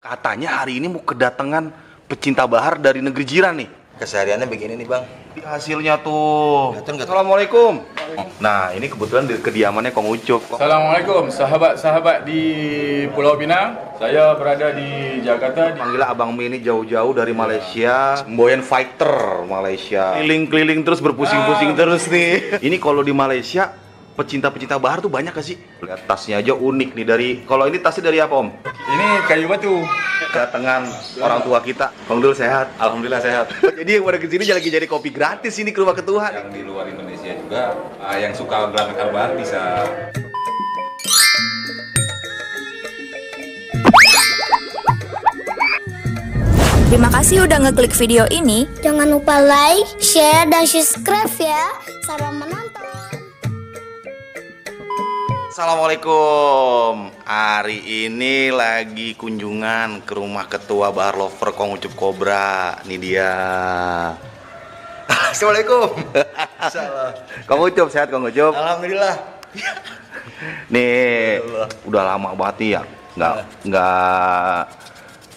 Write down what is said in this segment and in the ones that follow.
Katanya hari ini mau kedatangan pecinta bahar dari negeri jiran nih. Kesehariannya begini nih bang. Hasilnya tuh. Kelihatan nggak tuh? Assalamualaikum. Nah ini kebetulan di kediamannya Kong Ucup. Assalamualaikum sahabat-sahabat di Pulau Pinang. Saya berada di Jakarta. Panggilnya Abang Mi ini jauh-jauh dari Malaysia. Semboyan fighter Malaysia. Keliling-keliling terus berpusing-pusing terus nih. Ini kalau di Malaysia pecinta-pecinta bahar tuh banyak gak sih? Lihat tasnya aja unik nih dari. Kalau ini tasnya dari apa Om? Ini kayu batu. Kedatangan orang tua kita. Kong Dul sehat? Alhamdulillah sehat. Jadi yang pada kesini lagi jadi kopi gratis ini ke rumah ketua. Yang di luar Indonesia juga, yang suka gelabah bahar bisa. Terima kasih udah ngeklik video ini. Jangan lupa like, share, dan subscribe ya. Selamat menonton. Assalamualaikum. Hari ini lagi kunjungan ke rumah ketua bahar lover Kong Ucup Cobra. Ini dia. Assalamualaikum. Salam. Kong Ucup sehat Kong Ucup? Alhamdulillah. Nih, udah lama banget nih ya. Nggak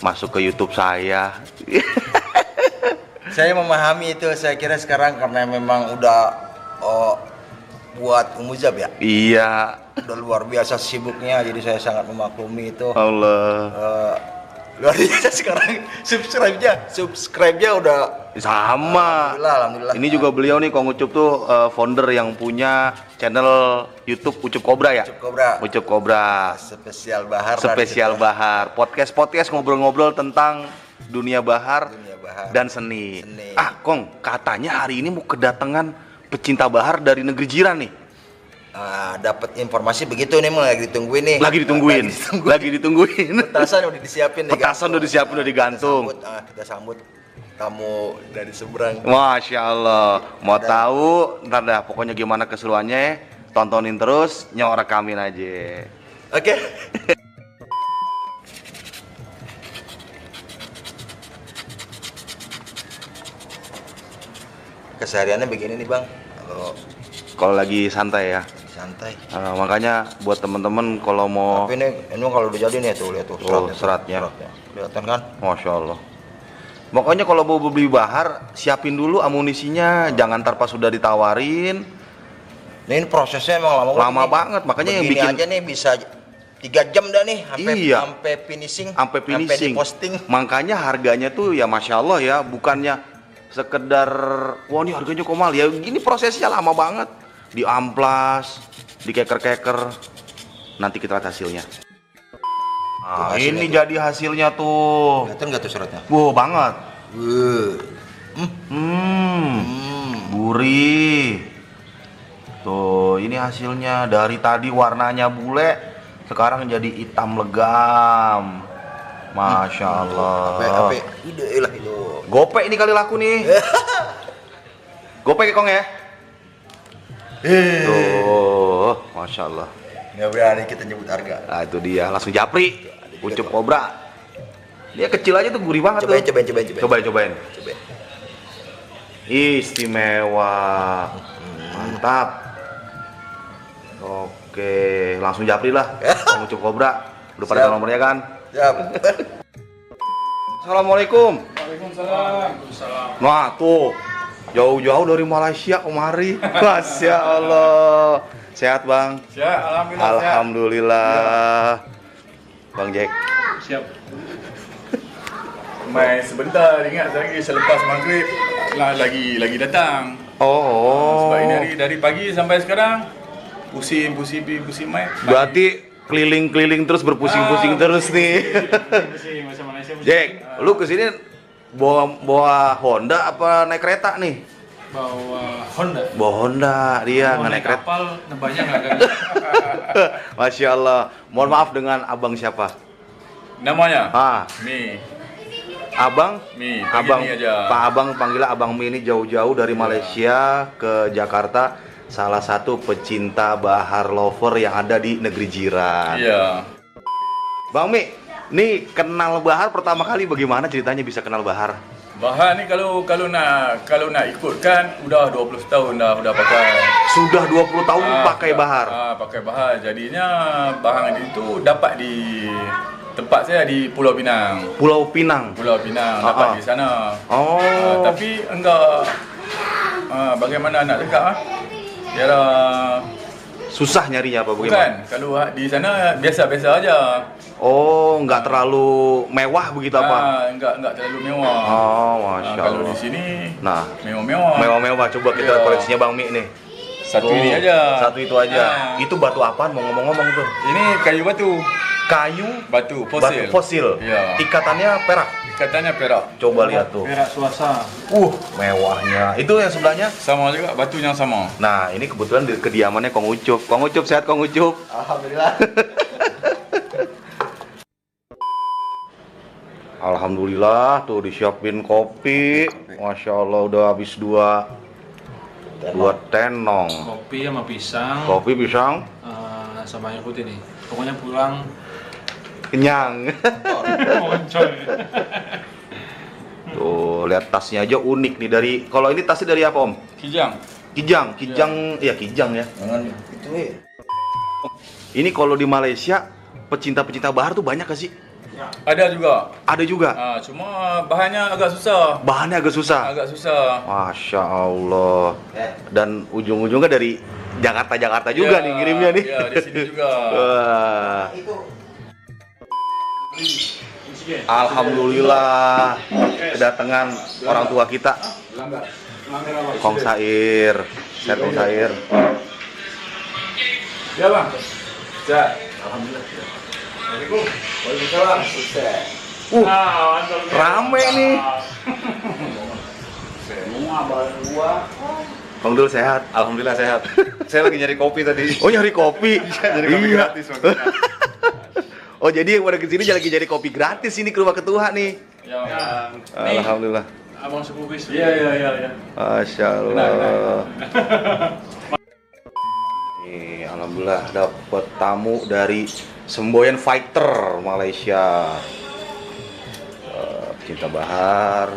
masuk ke YouTube saya. Saya memahami itu. Saya kira sekarang karena memang udah buat umuzab ya. Iya. Udah luar biasa sibuknya. Jadi saya sangat memaklumi itu. Allah. Luar biasa sekarang subscribe-nya udah Sama. Alhamdulillah. Ini juga beliau nih Kong Ucup tuh founder yang punya channel YouTube Ucup Cobra ya. Ucup Cobra. Ucup Cobra. Spesial bahar. Spesial bahar. Podcast ngobrol-ngobrol tentang dunia bahar, dan seni. Ah, Kong, katanya hari ini mau kedatangan pecinta bahar dari negeri jiran nih. Dapat informasi begitu nih, lagi ditungguin nih. Lagi ditungguin. Petasan udah disiapin nih. Petasan udah disiapin, udah digantung. Kita sambut tamu dari seberang. Masya Allah. Mau tahu? Ntar dah, pokoknya gimana keseruannya, tontonin terus, nyawa rekamin aja. Oke. Kesehariannya begini nih bang. Kalau lagi santai ya. Santai. Makanya buat temen-temen kalau mau. Tapi ini kalau udah jadi nih tuh lihat tuh seratnya. Kelihatan kan? Masya Allah. Pokoknya kalau mau beli bahar, siapin dulu amunisinya, jangan ntar pas sudah ditawarin. Ini prosesnya emang lama banget, makanya yang bikin aja nih bisa 3 jam dah nih, sampai finishing, sampai posting. Makanya harganya tuh ya Masya Allah ya, bukannya sekedar wah ini harganya kok mahal ya, gini prosesnya lama banget, diamplas, dikeker-keker, nanti kita lihat hasilnya. Nah, ini tuh jadi hasilnya tuh. Kelihatan nggak tuh suratnya? Wow banget. Gurih. Tuh, ini hasilnya dari tadi warnanya bule, sekarang jadi hitam legam. Masya Allah. Gopek ini kali laku nih. Gopek ya Kong ya. Tuh, Masya Allah. Nggak berani kita nyebut harga. Nah itu dia, langsung japri. Ucup Cobra. Dia kecil aja tuh gurih banget. Cobain. Istimewa. Mantap. Oke, langsung japri lah. Ucup Cobra. Udah pada nomornya kan? Siap. Assalamualaikum. Waalaikumsalam. Nah tuh, jauh-jauh dari Malaysia kemari. Masya Allah. Sehat bang? Siap, alhamdulillah. Alhamdulillah. Bang Jack. Siap. Main sebentar, ingat lagi selepas maghrib lagi datang. Oh. Sebab ini dari pagi sampai sekarang pusing main. Berarti keliling-keliling terus berpusing-pusing terus nih. Pusing macam Malaysia. Jack, lu kesini bawa Honda apa naik kereta nih? Bawa Honda. Bawa Honda, dia nggak naik kereta. Kapal banyak nggak kan? Masya Allah. Mohon maaf dengan abang siapa? Namanya? Mi. Abang? Mi. Abang. Aja. Pak Abang panggilnya Abang Mi ini jauh-jauh dari Malaysia ke Jakarta. Salah satu pecinta bahar lover yang ada di negeri jiran. Iya. Bang Mi, nih kenal bahar pertama kali bagaimana ceritanya bisa kenal bahar? Bahar ni kalau nak ikutkan udah 20 tahun udah pakai. Sudah 20 tahun pakai bahar. Pakai bahar. Jadinya bahan itu dapat di Tempat saya di Pulau Pinang. Pulau Pinang. Pulau Pinang, dapat di sana. Oh. Tapi enggak, bagaimana nak cakap? Kira Susah nyarinya apa bukan, bagaimana? kalau di sana biasa-biasa aja. Oh, nggak terlalu mewah begitu apa? Enggak terlalu mewah. Oh, masya Kalau Allah. di sini Nah, mewah-mewah. mewah-mewah. Coba kita Iya. koleksinya Bang Mi nih. Satu Oh, ini aja. Satu itu aja. Itu batu apaan? Mau ngomong-ngomong tuh. Ini kayu batu. Kayu Batu fosil. batu fosil. Iya. Ikatannya perak. Katanya perak. Coba lihat tuh. Perak Suasa. Mewahnya. Itu yang sebelahnya. Sama juga, batu yang sama. Nah, ini kebetulan di kediamannya Kong Ucup. Kong Ucup, sehat Kong Ucup? Alhamdulillah. Alhamdulillah, tuh disiapin kopi. Masya Allah, udah habis dua tenong. Kopi sama pisang. Kopi, pisang, Sama yang putih nih. Pokoknya pulang kenyang. moncong. Tuh, lihat tasnya aja unik nih dari. Kalau ini tasnya dari apa Om? Kijang. Kijang, ya kijang ya. Jangan itu Ini kalau di Malaysia pecinta-pecinta bahar tuh banyak gak sih? Ada juga. Ada juga. Cuma bahannya agak susah. Bahannya agak susah. Agak susah. Masya Allah. Dan ujung-ujungnya dari Jakarta juga Ya, nih ngirimnya nih. Ya, di sini juga. Wah. Alhamdulillah kedatangan orang tua kita. Kong Sair. Saya Kong Sair. Ya, Bang. Ya. Waalaikumsalam. Sukses. Rame nih. Kong Dul sehat. Alhamdulillah sehat. Saya lagi nyari kopi tadi. Oh nyari kopi. Nyari kopi Iya. gratis maksudnya. Oh jadi yang pada kesini lagi jadi kopi gratis ini ke rumah ketua nih. Ya. Alhamdulillah. Abang sepupu istri. Iya. Masya Allah. Nih, alhamdulillah dapat tamu dari Semboyan Fighter Malaysia. Cinta Bahar.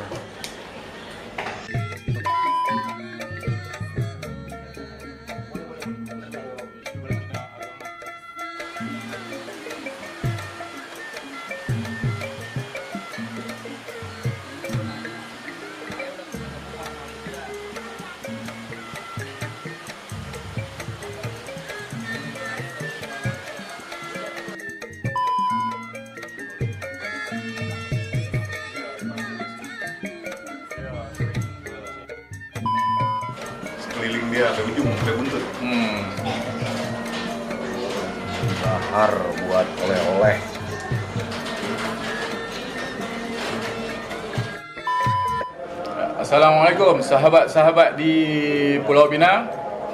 Sekeliling dia sampai ujung, sampai buntut. Bahar buat oleh-oleh. Assalamualaikum sahabat-sahabat di Pulau Pinang.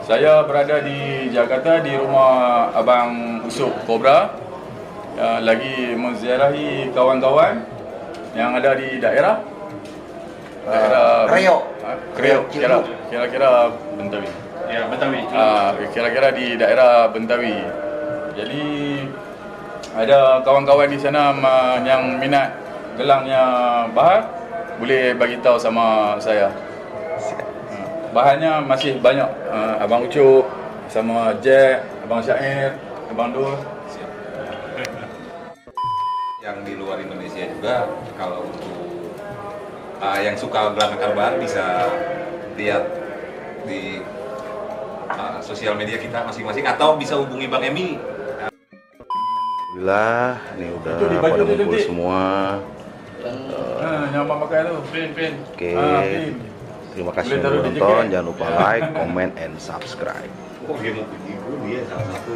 Saya berada di Jakarta di rumah Abang Usop Cobra. Lagi menziarahi kawan-kawan yang ada di daerah Kreo. Kreo, kira-kira Bentawi. Ya, Betawi. Kira-kira di daerah Bentawi. Jadi ada kawan-kawan di sana yang minat gelangnya bahar, boleh bagi tahu sama saya. Bahannya masih banyak. Abang Ucup sama Jack, Abang Syair, Abang Dul. Yang di luar Indonesia juga, kalau untuk yang suka gelang akar bahar bisa lihat di sosial media kita masing-masing atau bisa hubungi Bang Emi. Alhamdulillah, ini udah Itu di baju pada tu, ngumpul Dik. semua. Yang abang pakai tu. Pin. Oke. Pin. Terima kasih Boleh yang taruh udah di nonton. jaket. Jangan lupa like, comment, and subscribe. Oh, dia mau pergi dulu dia salah satu.